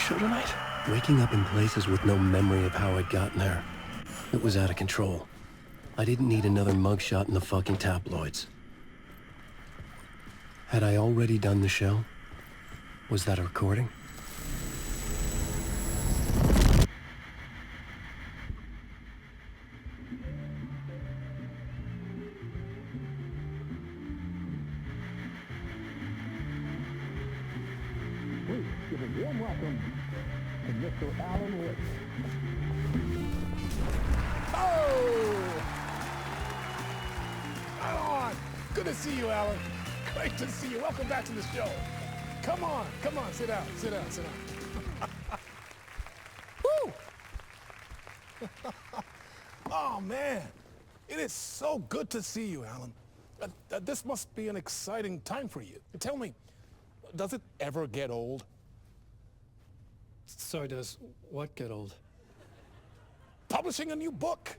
show tonight? Waking up in places with no memory of how I'd gotten there. It was out of control. I didn't need another mugshot in the fucking tabloids. Had I already done the show? Was that a recording? Please give a warm welcome to Mr. Alan Wood. Oh! Alan! Good to see you, Alan. Great to see you. Welcome back to the show. Come on, sit down. Woo! Oh, man. It is so good to see you, Alan. This must be an exciting time for you. Tell me, does it ever get old? So does what get old? Publishing a new book.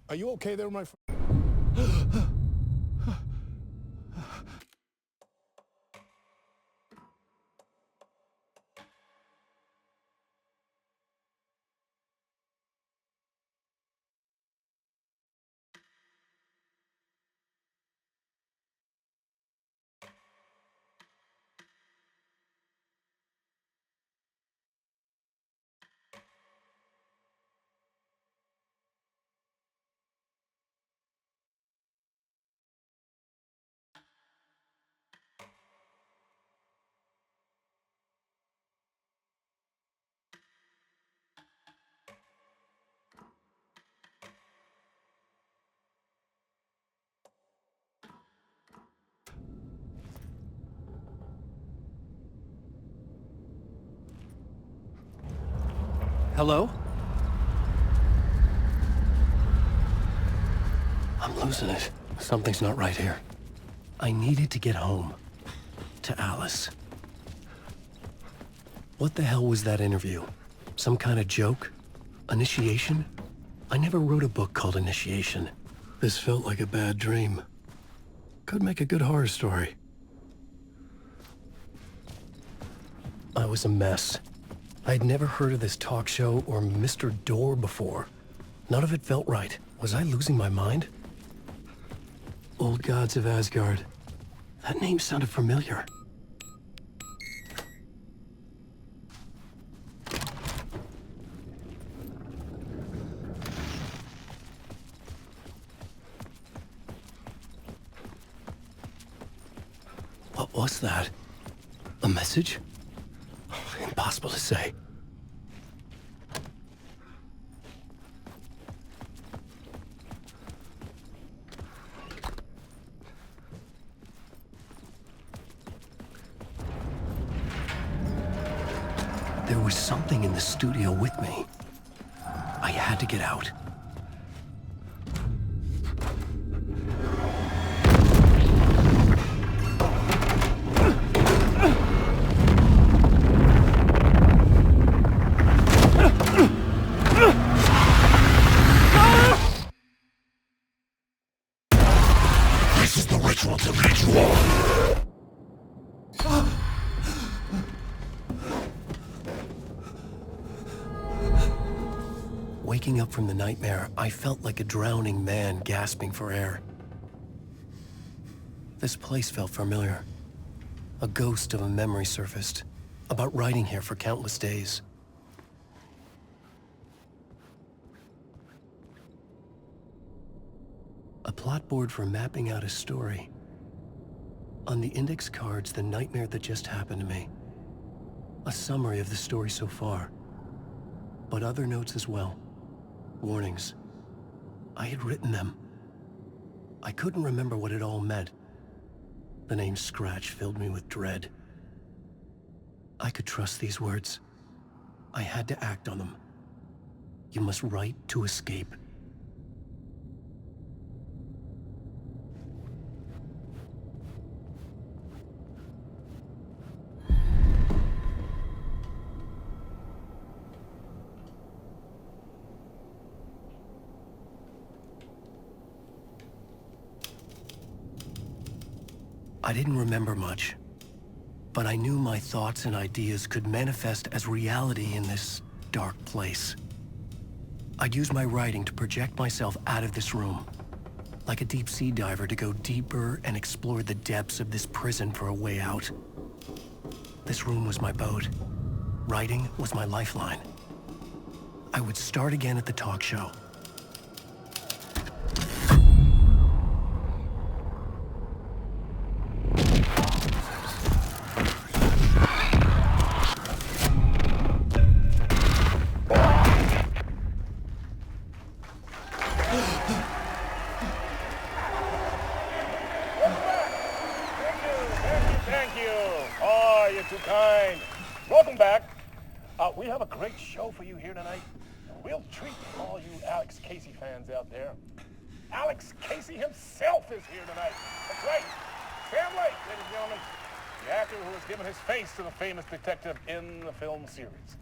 Are you okay there, my friend? Hello? I'm losing it. Something's not right here. I needed to get home. To Alice. What the hell was that interview? Some kind of joke? Initiation? I never wrote a book called Initiation. This felt like a bad dream. Could make a good horror story. I was a mess. I'd never heard of this talk show or Mr. Door before. None of it felt right. Was I losing my mind? Old Gods of Asgard. That name sounded familiar. What was that? A message? Impossible to say. There was something in the studio with me. I had to get out. This is the ritual to lead you on. Waking up from the nightmare, I felt like a drowning man gasping for air. This place felt familiar. A ghost of a memory surfaced, about writing here for countless days. A plot board for mapping out a story. On the index cards, the nightmare that just happened to me. A summary of the story so far. But other notes as well. Warnings. I had written them. I couldn't remember what it all meant. The name Scratch filled me with dread. I could trust these words. I had to act on them. You must write to escape. I didn't remember much. But I knew my thoughts and ideas could manifest as reality in this dark place. I'd use my writing to project myself out of this room, like a deep-sea diver to go deeper and explore the depths of this prison for a way out. This room was my boat. Writing was my lifeline. I would start again at the talk show. Welcome back. We have a great show for you here tonight. We'll treat all you Alex Casey fans out there. Alex Casey himself is here tonight. That's right. Sam Lake, ladies and gentlemen, the actor who has given his face to the famous detective in the film series.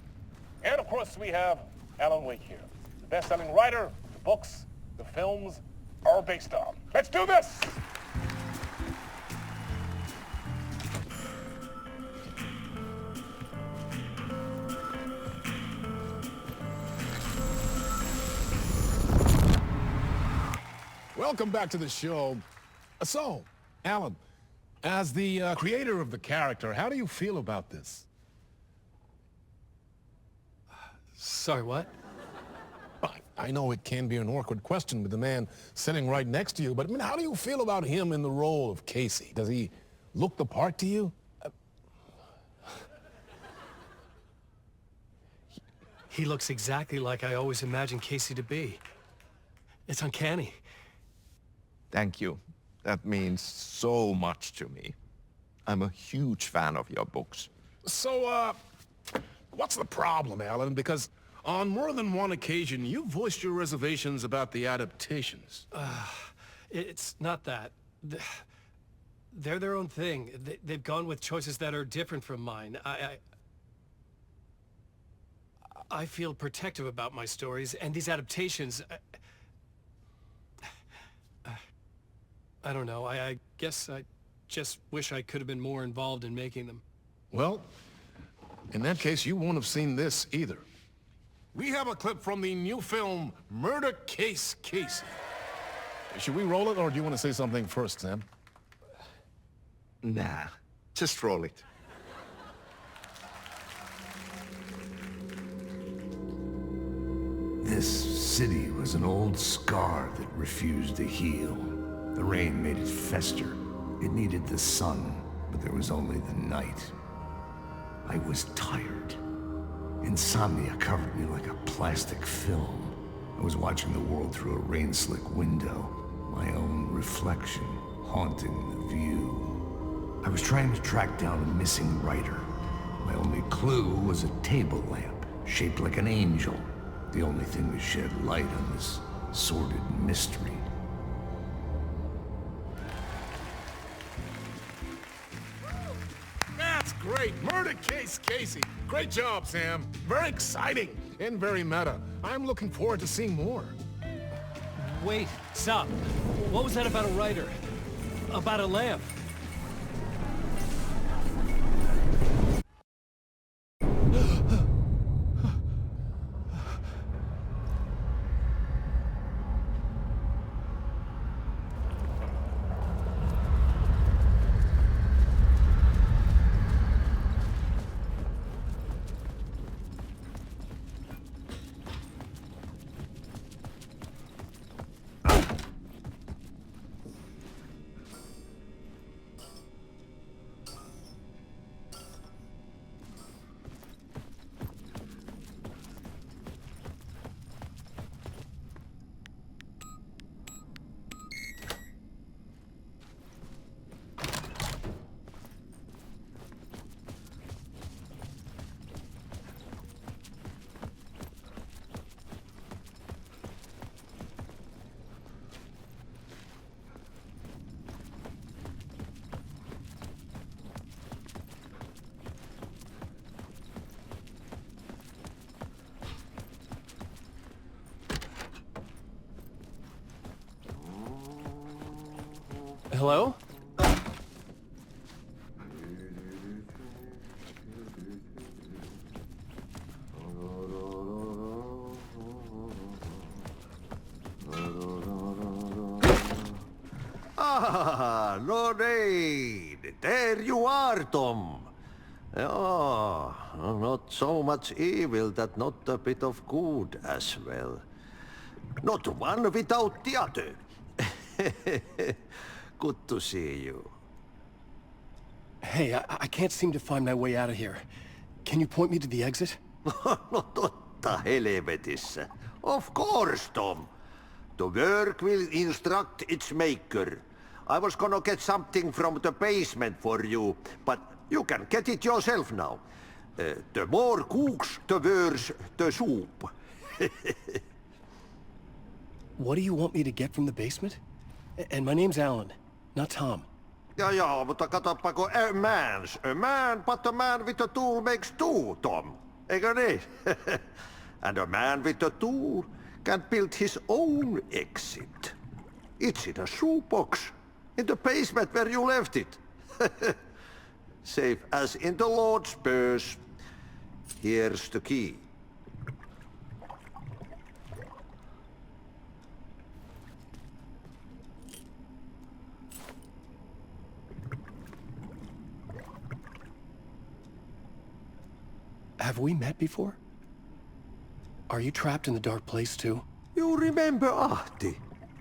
And of course, we have Alan Wake here, the best-selling writer the books the films are based on. Let's do this! Welcome back to the show. So, Alan, as the creator of the character, how do you feel about this? Sorry, what? I know it can be an awkward question with the man sitting right next to you, but I mean, how do you feel about him in the role of Casey? Does he look the part to you? He looks exactly like I always imagined Casey to be. It's uncanny. Thank you. That means so much to me. I'm a huge fan of your books. So, what's the problem, Alan? Because on more than one occasion, you voiced your reservations about the adaptations. It's not that. They're their own thing. They've gone with choices that are different from mine. I feel protective about my stories, and these adaptations... I don't know. I guess I just wish I could have been more involved in making them. Well, in that case, you won't have seen this either. We have a clip from the new film, Murder Case Casey. Should we roll it, or do you want to say something first, Sam? Nah, just roll it. This city was an old scar that refused to heal. The rain made it fester. It needed the sun, but there was only the night. I was tired. Insomnia covered me like a plastic film. I was watching the world through a rain-slick window, my own reflection haunting the view. I was trying to track down a missing writer. My only clue was a table lamp, shaped like an angel. The only thing that shed light on this sordid mystery. That's great! Murder Case Casey! Great job, Sam. Very exciting and very meta. I'm looking forward to seeing more. Wait, stop. What was that about a writer? About a lamp? Hello? Lemonade! There you are, Tom. Oh, not so much evil that not a bit of good as well. Not one without the other. Good to see you. Hey, I can't seem to find my way out of here. Can you point me to the exit? No totta helvetissä. Of course, Tom. The work will instruct its maker. I was gonna get something from the basement for you, but you can get it yourself now. The more cooks, the worse the soup. What do you want me to get from the basement? And my name's Alan, not Tom. Ja, mutta katoppa kun a man, but a man with a tool makes two, Tom. Eikö niin? And a man with a tool can build his own exit. It's in a shoebox, in the basement where you left it. Safe as in the Lord's purse. Here's the key. Have we met before? Are you trapped in the dark place too? You remember Ahti,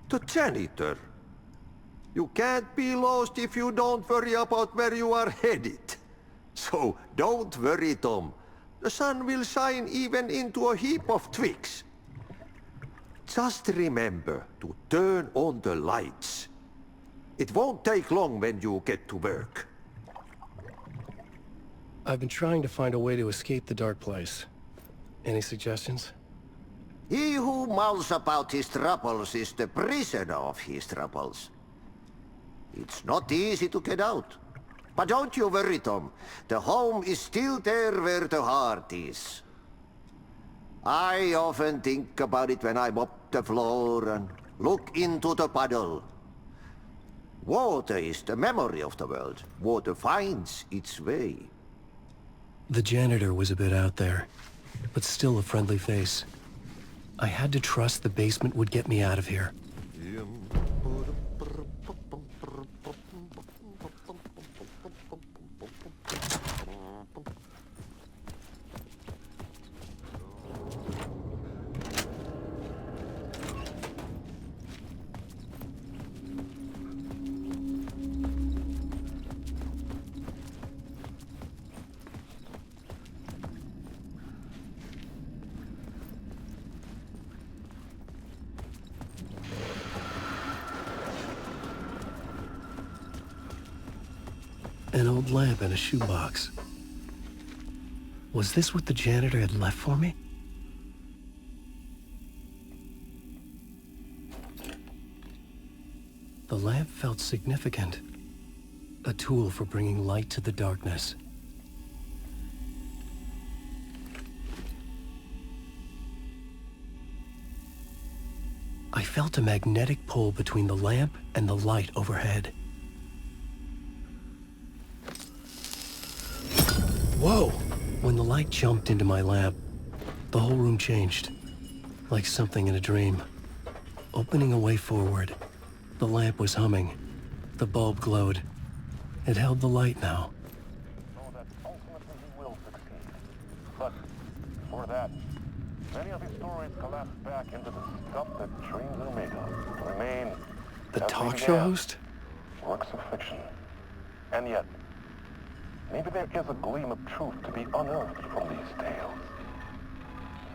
the janitor. You can't be lost if you don't worry about where you are headed. So don't worry, Tom. The sun will shine even into a heap of twigs. Just remember to turn on the lights. It won't take long when you get to work. I've been trying to find a way to escape the dark place. Any suggestions? He who mulls about his troubles is the prisoner of his troubles. It's not easy to get out. But don't you worry, Tom. The home is still there where the heart is. I often think about it when I mop the floor and look into the puddle. Water is the memory of the world. Water finds its way. The janitor was a bit out there, but still a friendly face. I had to trust the basement would get me out of here. An old lamp in a shoebox. Was this what the janitor had left for me? The lamp felt significant. A tool for bringing light to the darkness. I felt a magnetic pull between the lamp and the light overhead. Whoa! When the light jumped into my lamp, the whole room changed. Like something in a dream. Opening a way forward, the lamp was humming. The bulb glowed. It held the light now. So that ultimately he will succeed. But for that, many of his stories collapse back into the stuff that dreams are made of. To remain The as they talk show began, host? works of fiction. And yet, maybe there is a gleam of truth to be unearthed from these tales.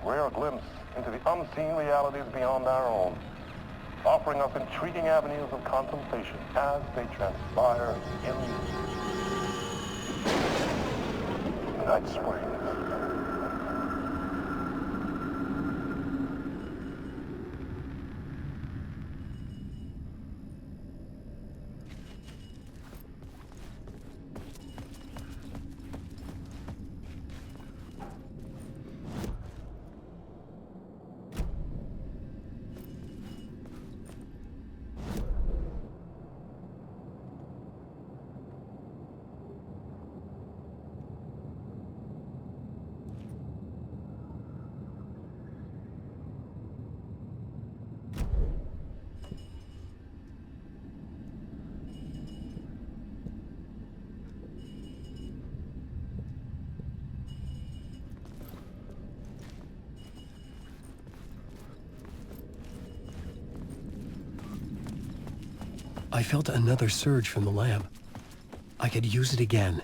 Rare glimpse into the unseen realities beyond our own, offering us intriguing avenues of contemplation as they transpire in the night springs. I felt another surge from the lamp. I could use it again.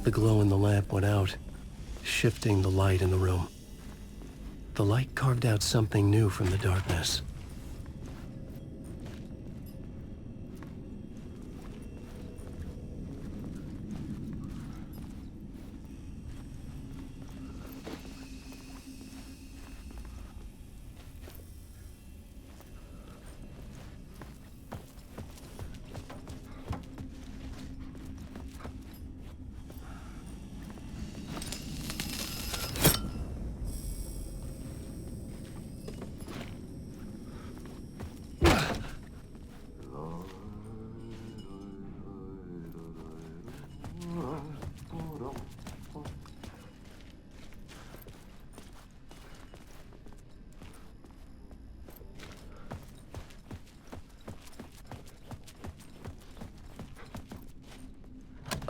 The glow in the lamp went out, shifting the light in the room. The light carved out something new from the darkness.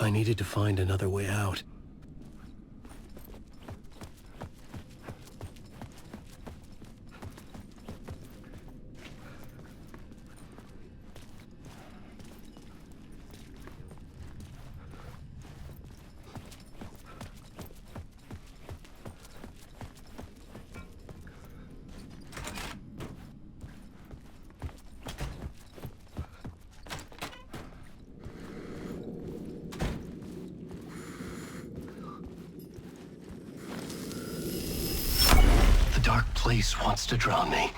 I needed to find another way out. Dark place wants to drown me.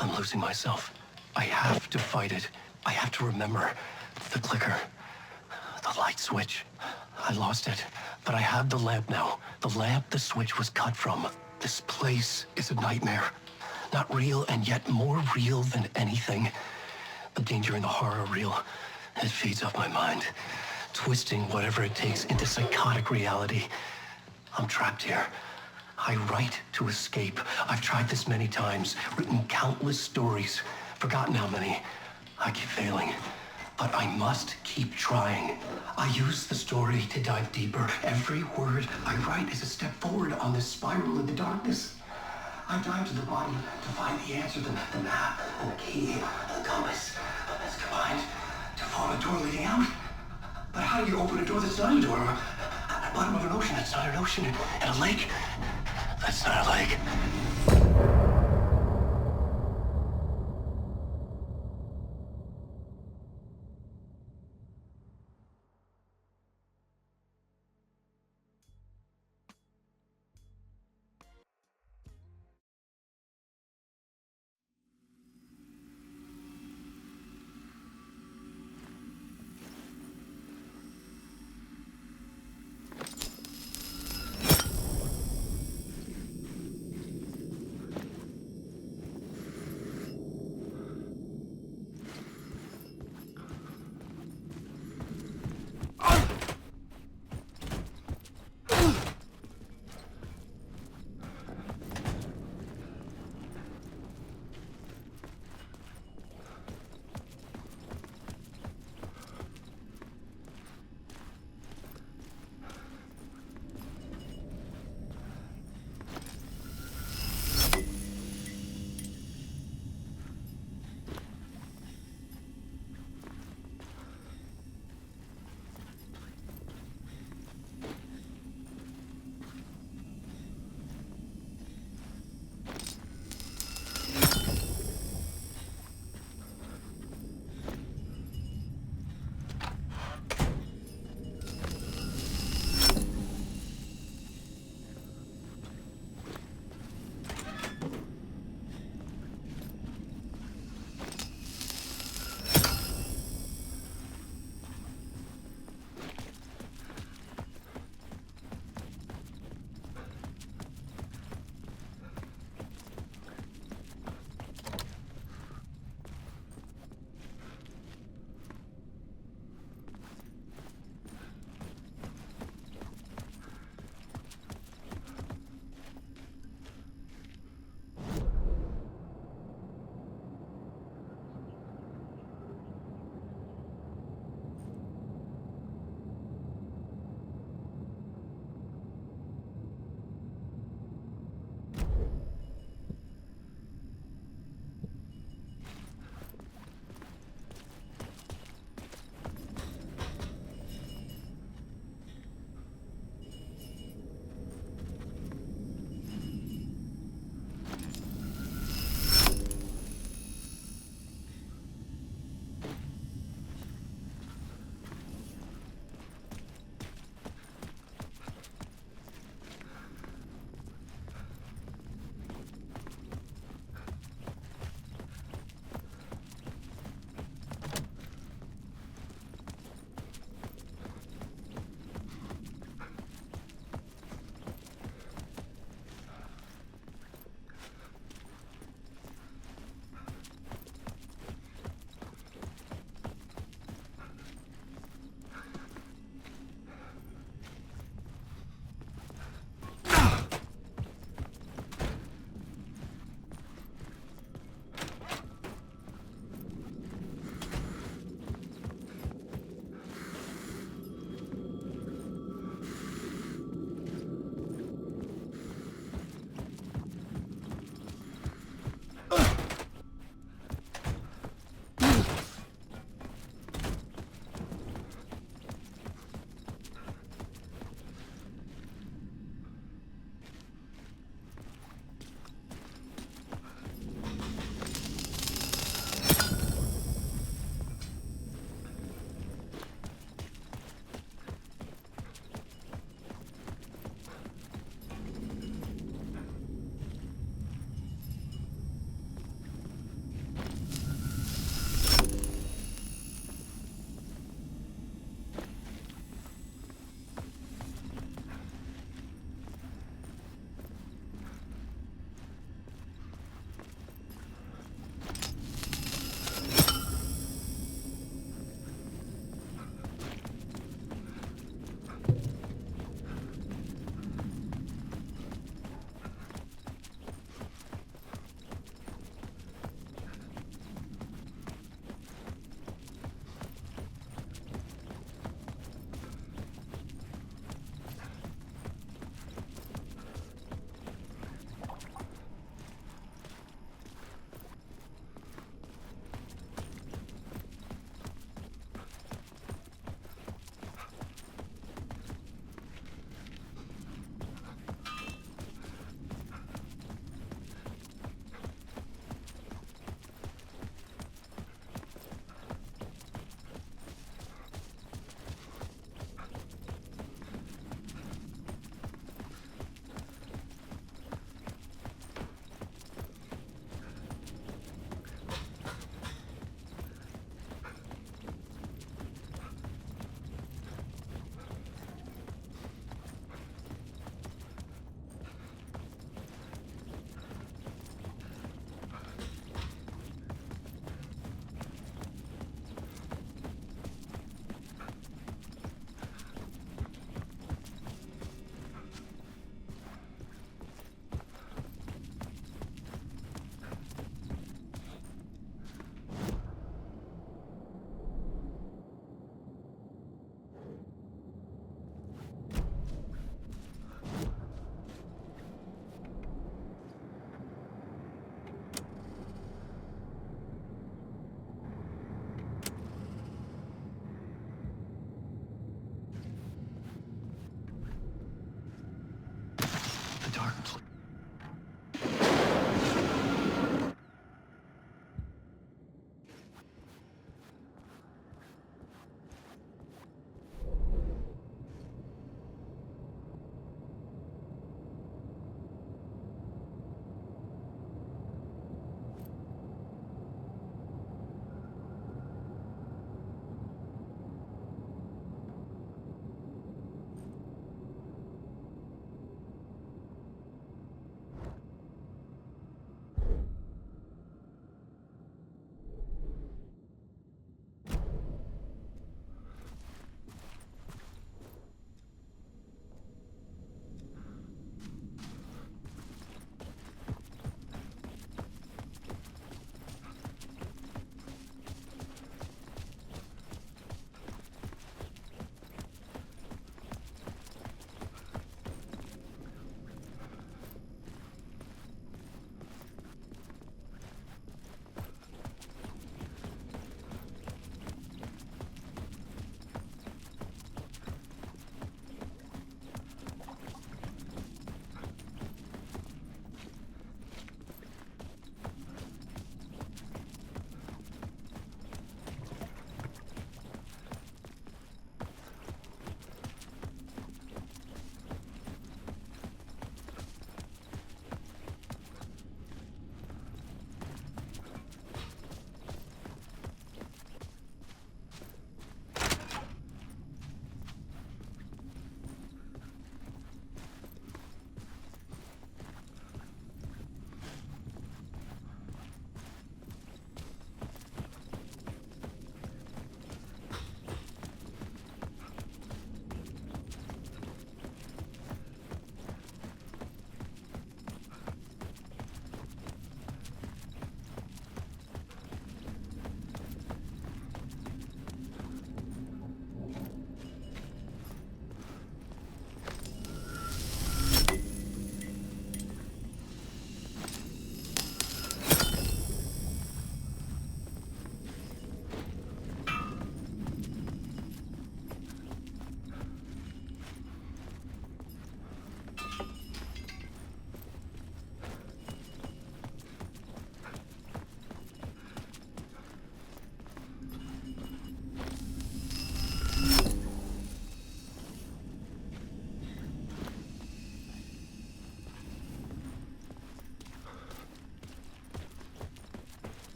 I'm losing myself. I have to fight it. I have to remember the clicker, the light switch. I lost it, but I have the lamp now. The lamp the switch was cut from. This place is a nightmare. Not real, and yet more real than anything. The danger and the horror are real. It feeds off my mind, twisting whatever it takes into psychotic reality. I'm trapped here. I write to escape. I've tried this many times, written countless stories, forgotten how many. I keep failing, but I must keep trying. I use the story to dive deeper. Every word I write is a step forward on this spiral into darkness. I dive to the body to find the answer, the map, and the key, and the compass. It's combined to form a door leading out. But how do you open a door that's not a door? At the bottom of an ocean that's not an ocean, and a lake that's not a lake.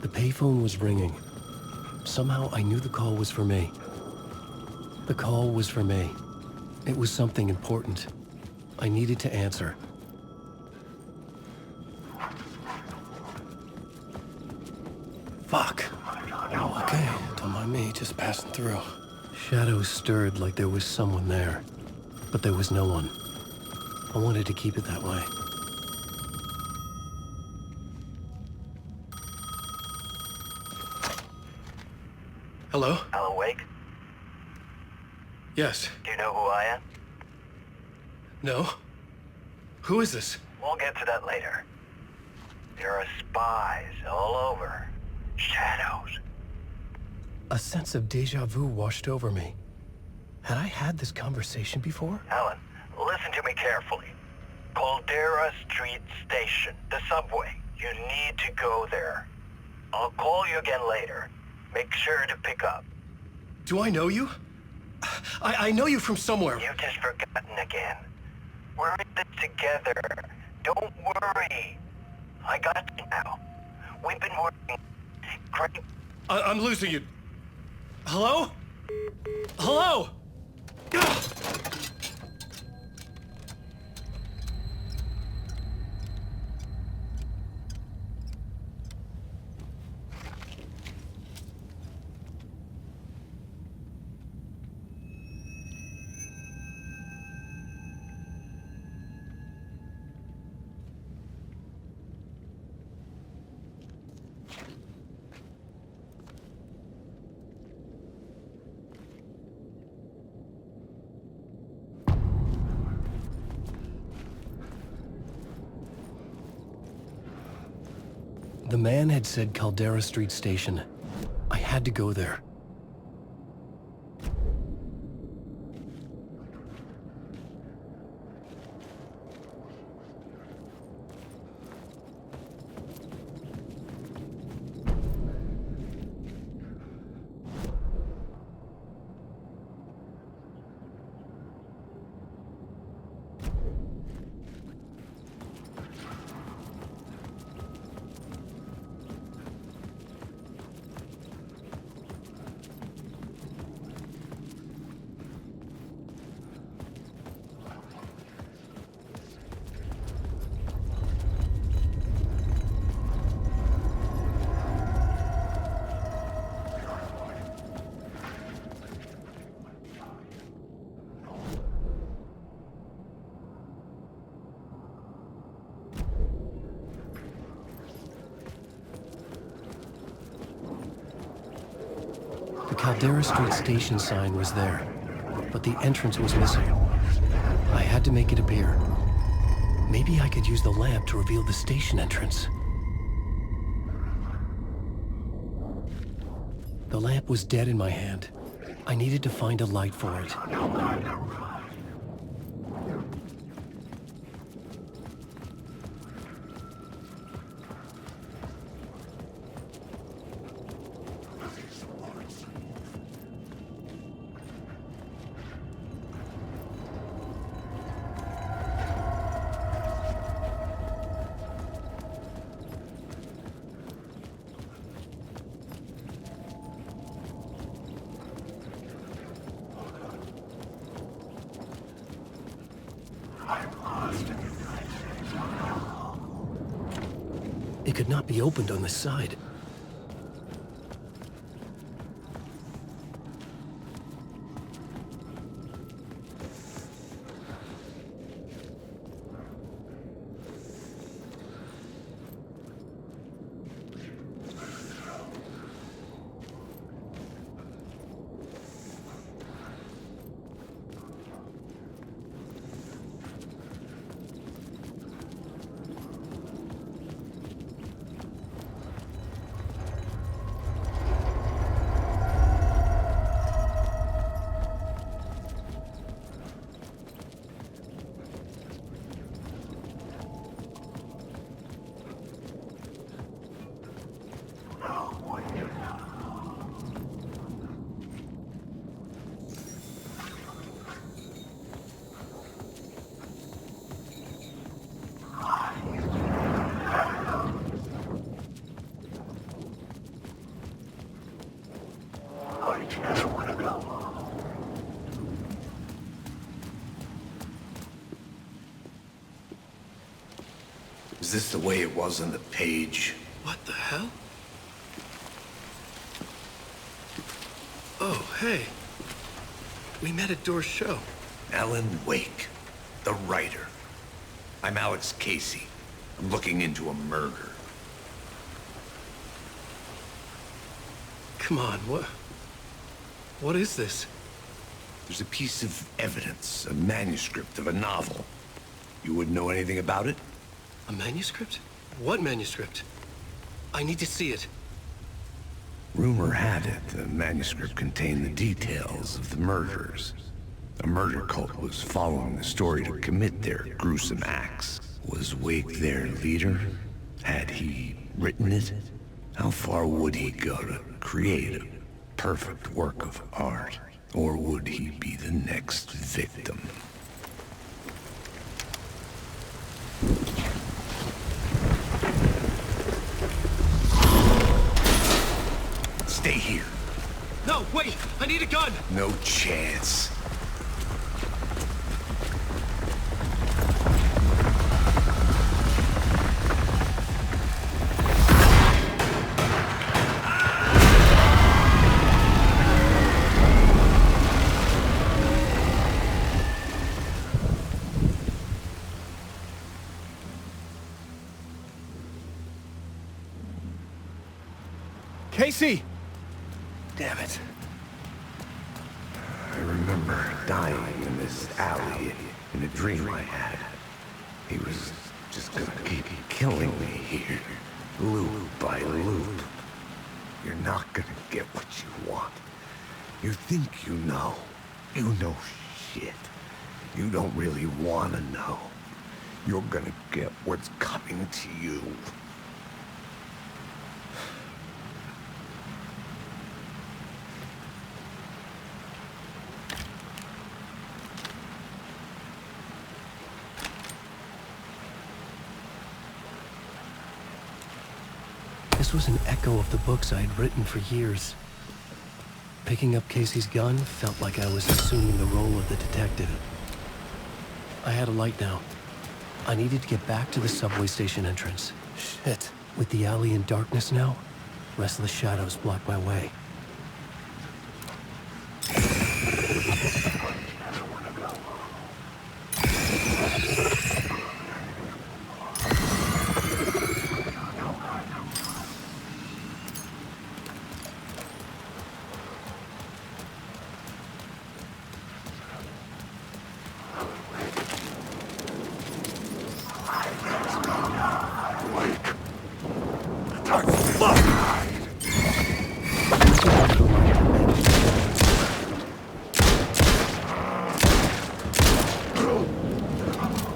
The payphone was ringing. Somehow I knew the call was for me. The call was for me. It was something important. I needed to answer. Fuck. Oh, okay. Don't mind me, just passing through. Shadows stirred like there was someone there, but there was no one. I wanted to keep it that way. Hello? Alan Wake? Yes. Do you know who I am? No? Who is this? We'll get to that later. There are spies all over. Shadows. A sense of déjà vu washed over me. Had I had this conversation before? Alan, listen to me carefully. Caldera Street Station, the subway. You need to go there. I'll call you again later. Make sure to pick up. Do I know you? I know you from somewhere. You just forgotten again. We're in this together. Don't worry. I got you now. We've been working great. I'm losing you. Hello? Hello? The man had said Caldera Street Station. I had to go there. The Caldera Street Station sign was there, but the entrance was missing. I had to make it appear. Maybe I could use the lamp to reveal the station entrance. The lamp was dead in my hand. I needed to find a light for it. It could not be opened on the side. Is this the way it was on the page? What the hell? Oh, hey. We met at Door's show. Alan Wake, the writer. I'm Alex Casey. I'm looking into a murder. Come on, what is this? There's a piece of evidence, a manuscript of a novel. You wouldn't know anything about it? A manuscript? What manuscript? I need to see it. Rumor had it the manuscript contained the details of the murders. A murder cult was following the story to commit their gruesome acts. Was Wake their leader? Had he written it? How far would he go to create a perfect work of art? Or would he be the next victim? Stay here. No, wait! I need a gun! No chance. Casey! Damn it. I remember dying in this alley in a dream I had. He was just gonna keep killing me here, loop by loop. You're not gonna get what you want. You think you know. You know shit. You don't really wanna know. You're gonna get what's coming to you. This was an echo of the books I had written for years. Picking up Casey's gun felt like I was assuming the role of the detective. I had a light now. I needed to get back to the subway station entrance. Shit. With the alley in darkness now, restless shadows blocked my way.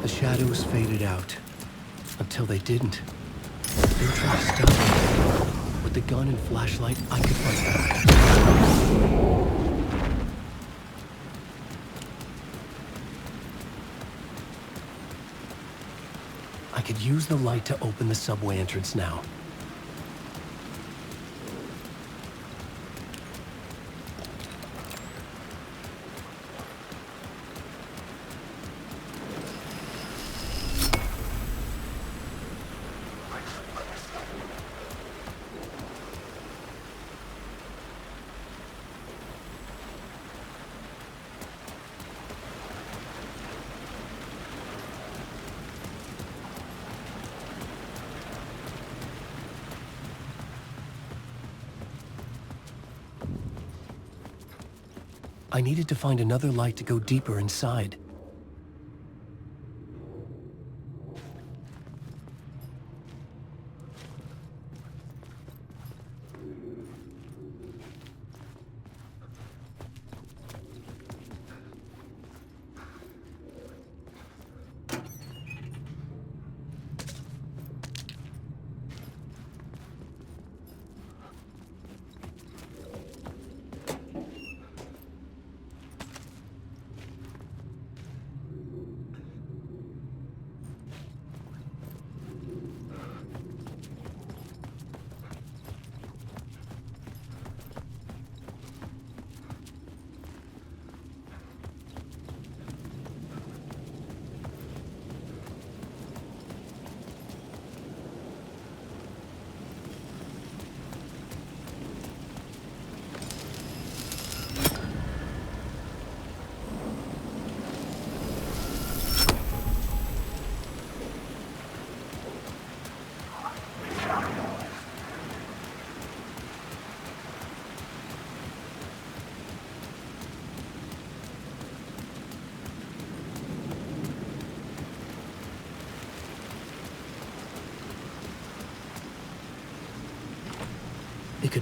The shadows faded out. Until they didn't. They were trying to stop me. With the gun and flashlight, I could fight back. I could use the light to open the subway entrance now. I needed to find another light to go deeper inside.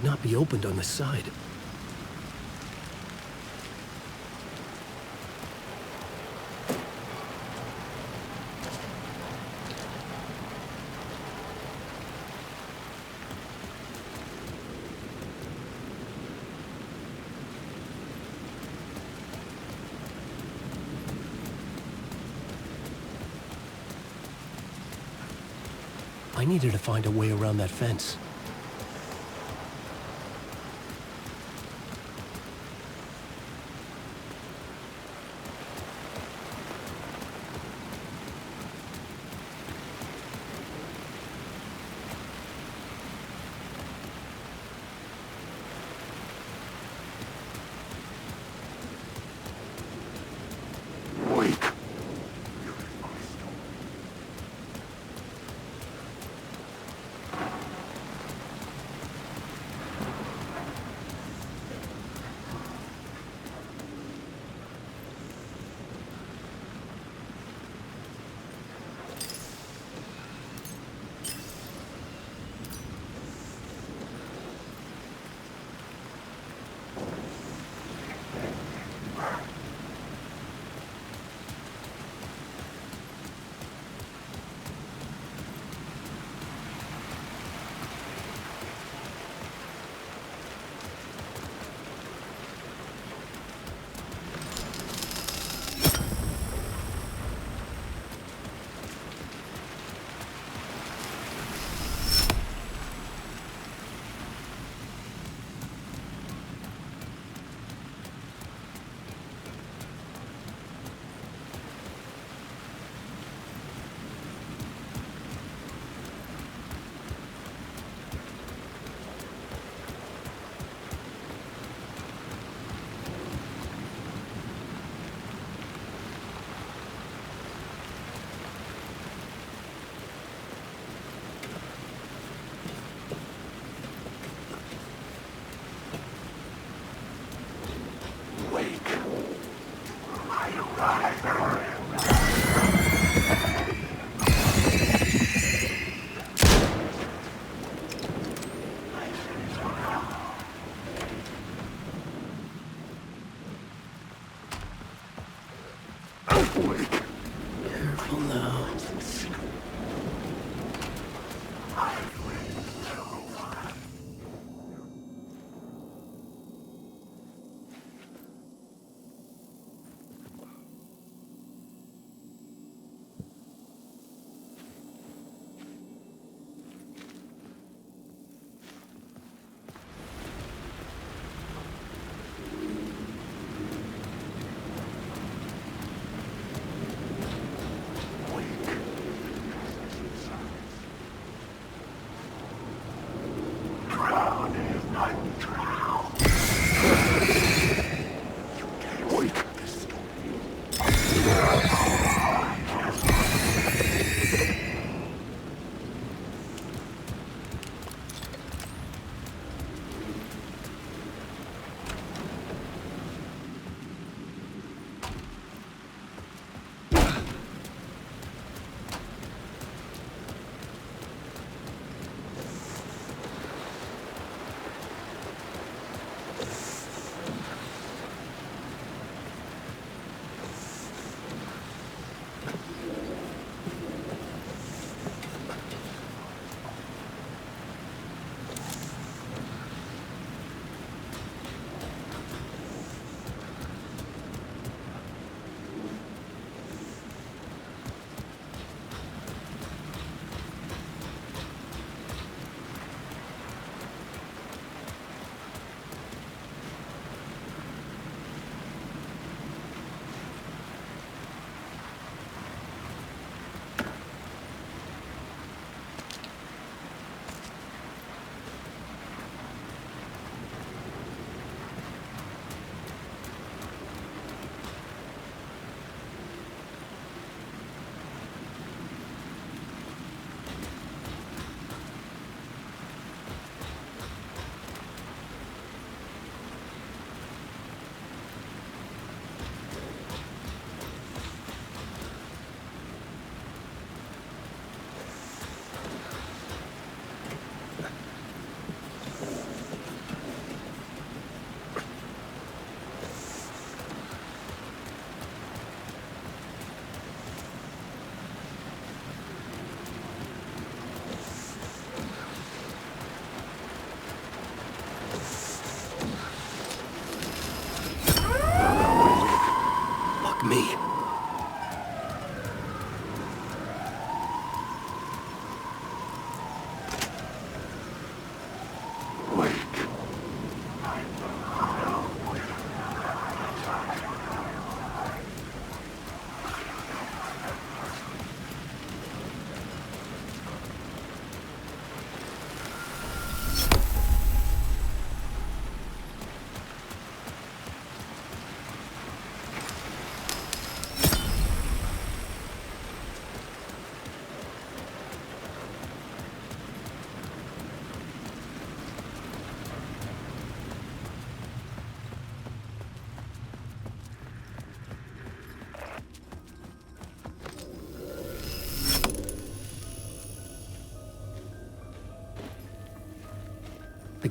could not be opened on the side. I needed to find a way around that fence.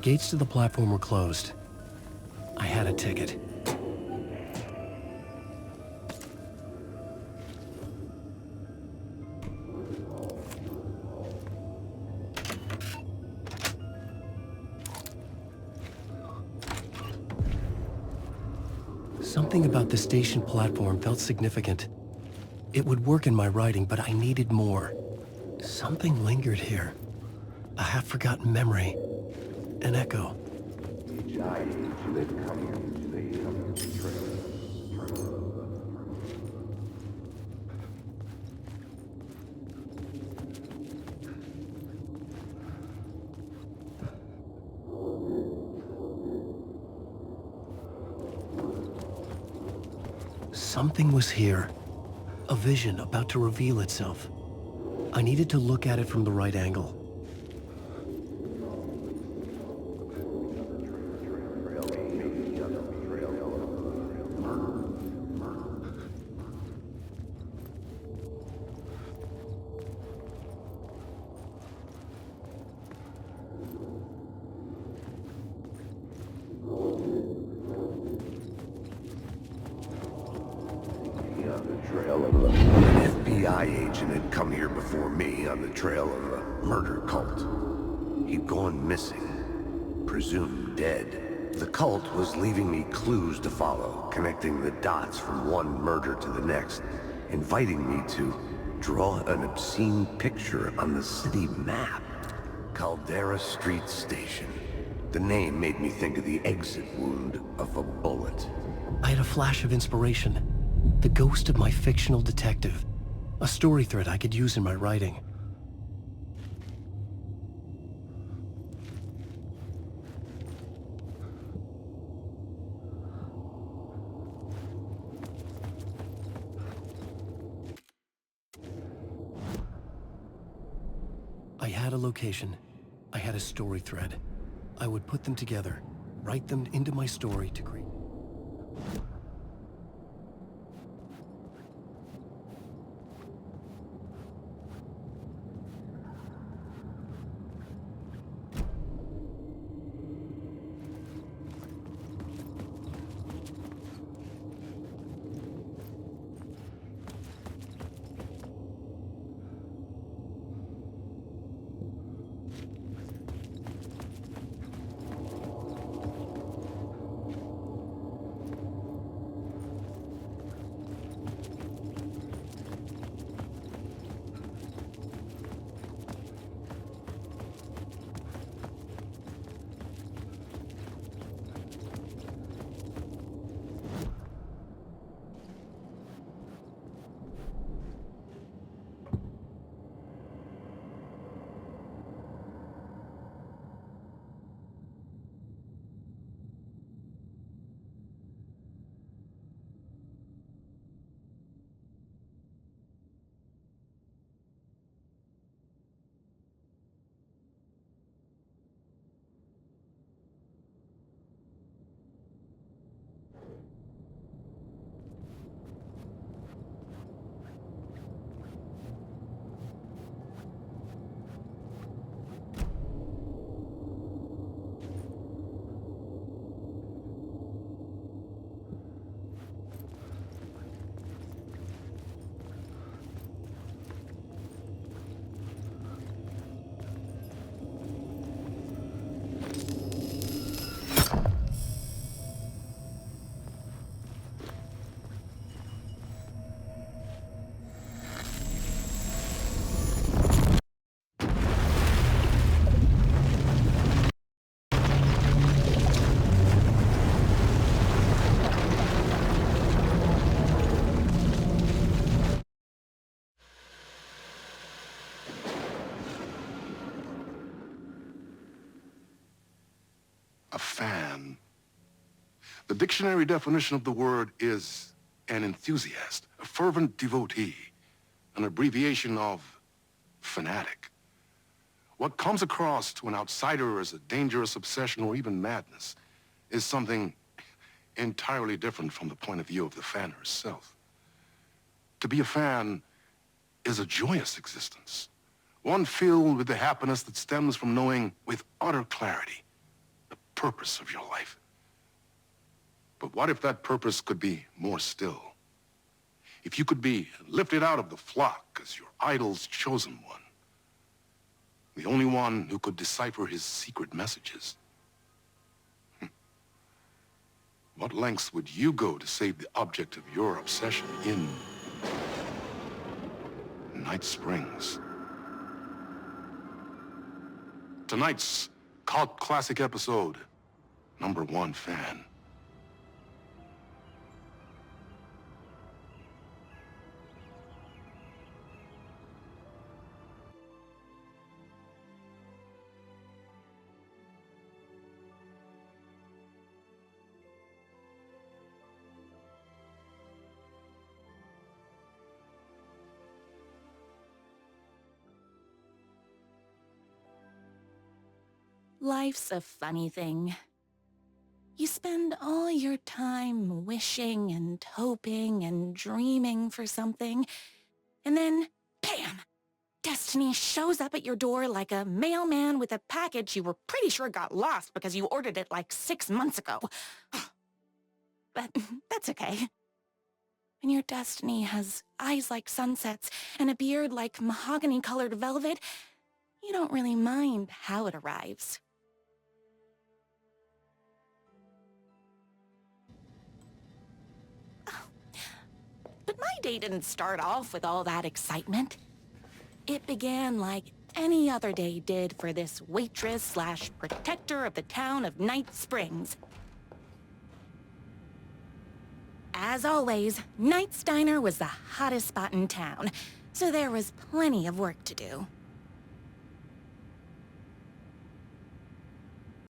gates to the platform were closed. I had a ticket. Something about the station platform felt significant. It would work in my writing, but I needed more. Something lingered here. A half-forgotten memory. An echo. Something was here. A vision about to reveal itself. I needed to look at it from the right angle. An FBI agent had come here before me on the trail of a murder cult. He'd gone missing, presumed dead. The cult was leaving me clues to follow, connecting the dots from one murder to the next, inviting me to draw an obscene picture on the city map. Caldera Street Station. The name made me think of the exit wound of a bullet. I had a flash of inspiration. The ghost of my fictional detective. A story thread I could use in my writing. I had a location. I had a story thread. I would put them together, write them into my story to create. A fan. The dictionary definition of the word is an enthusiast, a fervent devotee, an abbreviation of fanatic. What comes across to an outsider as a dangerous obsession or even madness is something entirely different from the point of view of the fan herself. To be a fan is a joyous existence, one filled with the happiness that stems from knowing with utter clarity purpose of your life. But what if that purpose could be more still? If you could be lifted out of the flock as your idol's chosen one, the only one who could decipher his secret messages. What lengths would you go to save the object of your obsession in Night Springs? Tonight's cult classic episode, #1 fan. Life's a funny thing. You spend all your time wishing and hoping and dreaming for something, and then, bam! Destiny shows up at your door like a mailman with a package you were pretty sure got lost because you ordered it like 6 months ago. But that's okay. When your destiny has eyes like sunsets and a beard like mahogany-colored velvet, you don't really mind how it arrives. But my day didn't start off with all that excitement. It began like any other day did for this waitress/protector of the town of Night Springs. As always, Knight's Diner was the hottest spot in town, so there was plenty of work to do.